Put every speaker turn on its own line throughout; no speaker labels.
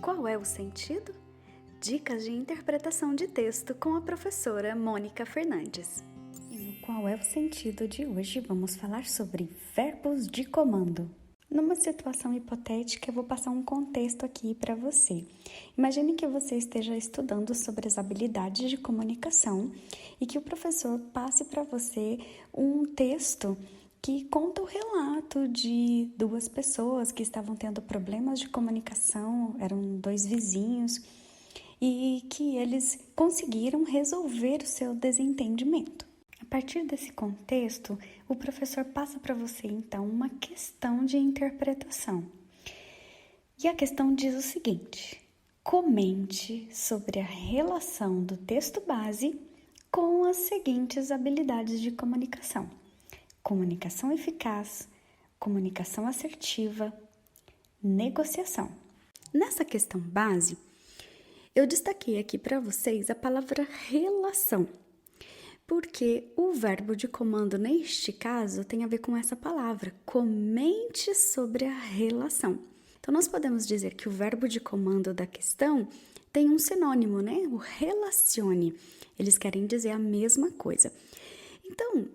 qual é o sentido? Dicas de interpretação de texto com a professora Mônica Fernandes. E no Qual é o Sentido de hoje vamos falar sobre verbos de comando. Numa situação hipotética, eu vou passar um contexto aqui para você. Imagine que você esteja estudando sobre as habilidades de comunicação e que o professor passe para você um texto que conta o relato de duas pessoas que estavam tendo problemas de comunicação, eram dois vizinhos, e que eles conseguiram resolver o seu desentendimento. A partir desse contexto, o professor passa para você, então, uma questão de interpretação. E a questão diz o seguinte: comente sobre a relação do texto base com as seguintes habilidades de comunicação: comunicação eficaz, comunicação assertiva, negociação. Nessa questão base, eu destaquei aqui para vocês a palavra relação, porque o verbo de comando neste caso tem a ver com essa palavra, comente sobre a relação. Então, nós podemos dizer que o verbo de comando da questão tem um sinônimo, né? O relacione. Eles querem dizer a mesma coisa. Então,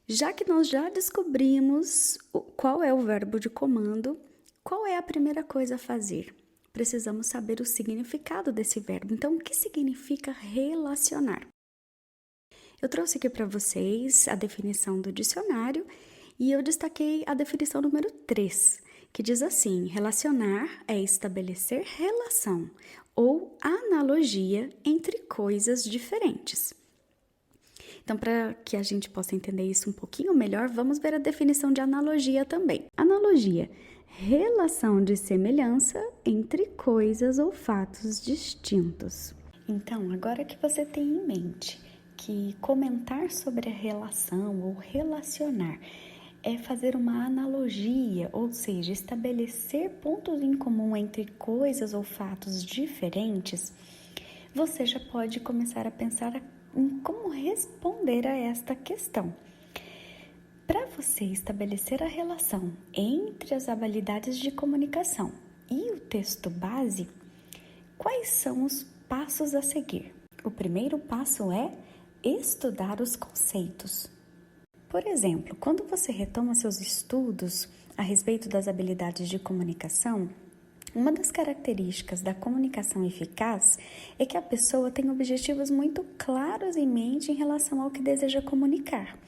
já que nós já descobrimos qual é o verbo de comando, qual é a primeira coisa a fazer? Precisamos saber o significado desse verbo. Então, o que significa relacionar? Eu trouxe aqui para vocês a definição do dicionário e eu destaquei a definição número 3, que diz assim: relacionar é estabelecer relação ou analogia entre coisas diferentes. Então, para que a gente possa entender isso um pouquinho melhor, vamos ver a definição de analogia também. Analogia: relação de semelhança entre coisas ou fatos distintos. Então, agora que você tem em mente que comentar sobre a relação ou relacionar é fazer uma analogia, ou seja, estabelecer pontos em comum entre coisas ou fatos diferentes, você já pode começar a pensar em como responder a esta questão. Para você estabelecer a relação entre as habilidades de comunicação e o texto base, quais são os passos a seguir? O primeiro passo é estudar os conceitos. Por exemplo, quando você retoma seus estudos a respeito das habilidades de comunicação, uma das características da comunicação eficaz é que a pessoa tem objetivos muito claros em mente em relação ao que deseja comunicar.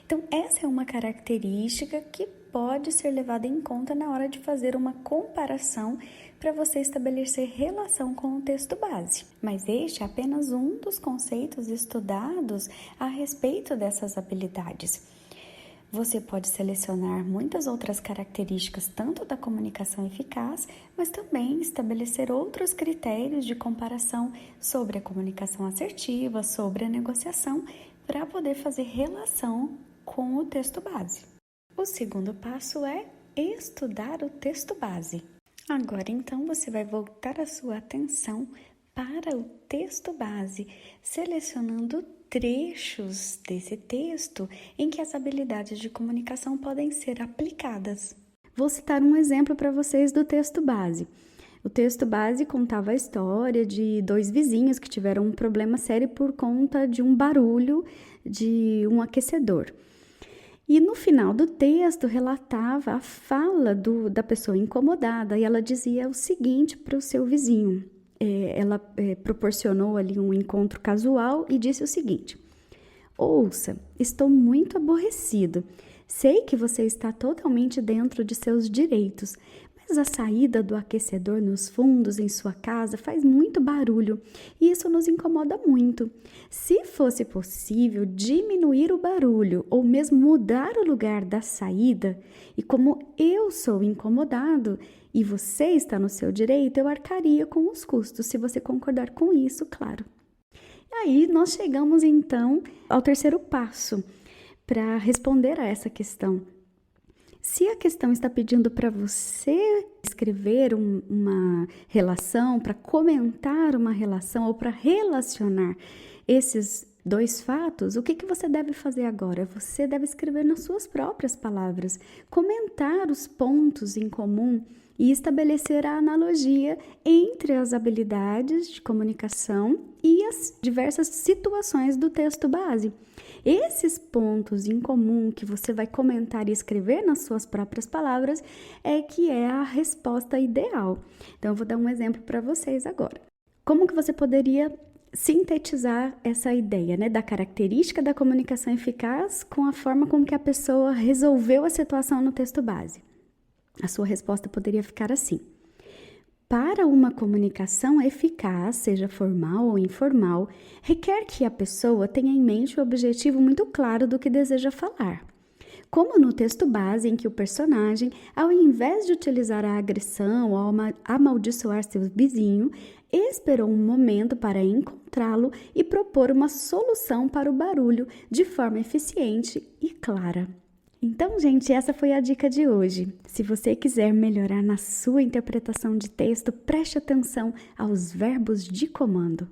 Então, essa é uma característica que pode ser levada em conta na hora de fazer uma comparação para você estabelecer relação com o texto base. Mas este é apenas um dos conceitos estudados a respeito dessas habilidades. Você pode selecionar muitas outras características, tanto da comunicação eficaz, mas também estabelecer outros critérios de comparação sobre a comunicação assertiva, sobre a negociação, para poder fazer relação com o texto base. O segundo passo é estudar o texto base. Agora, então, você vai voltar a sua atenção para o texto base, selecionando trechos desse texto em que as habilidades de comunicação podem ser aplicadas. Vou citar um exemplo para vocês do texto base. O texto base contava a história de dois vizinhos que tiveram um problema sério por conta de um barulho de um aquecedor. E no final do texto relatava a fala da pessoa incomodada e ela dizia o seguinte para o seu vizinho. Ela proporcionou ali um encontro casual e disse o seguinte: ouça, estou muito aborrecido. Sei que você está totalmente dentro de seus direitos, mas a saída do aquecedor nos fundos em sua casa faz muito barulho e isso nos incomoda muito. Se fosse possível diminuir o barulho ou mesmo mudar o lugar da saída, e como eu sou incomodado e você está no seu direito, eu arcaria com os custos, se você concordar com isso, claro. E aí nós chegamos então ao terceiro passo para responder a essa questão. Se a questão está pedindo para você escrever uma relação, para comentar uma relação ou para relacionar esses dois fatos, o que você deve fazer agora? Você deve escrever nas suas próprias palavras, comentar os pontos em comum e estabelecer a analogia entre as habilidades de comunicação e as diversas situações do texto base. Esses pontos em comum que você vai comentar e escrever nas suas próprias palavras é que é a resposta ideal. Então, eu vou dar um exemplo para vocês agora. Como que você poderia sintetizar essa ideia, né, da característica da comunicação eficaz com a forma como que a pessoa resolveu a situação no texto base? A sua resposta poderia ficar assim: para uma comunicação eficaz, seja formal ou informal, requer que a pessoa tenha em mente o objetivo muito claro do que deseja falar. Como no texto base, em que o personagem, ao invés de utilizar a agressão ou amaldiçoar seu vizinho, esperou um momento para encontrá-lo e propor uma solução para o barulho de forma eficiente e clara. Então, gente, essa foi a dica de hoje. Se você quiser melhorar na sua interpretação de texto, preste atenção aos verbos de comando.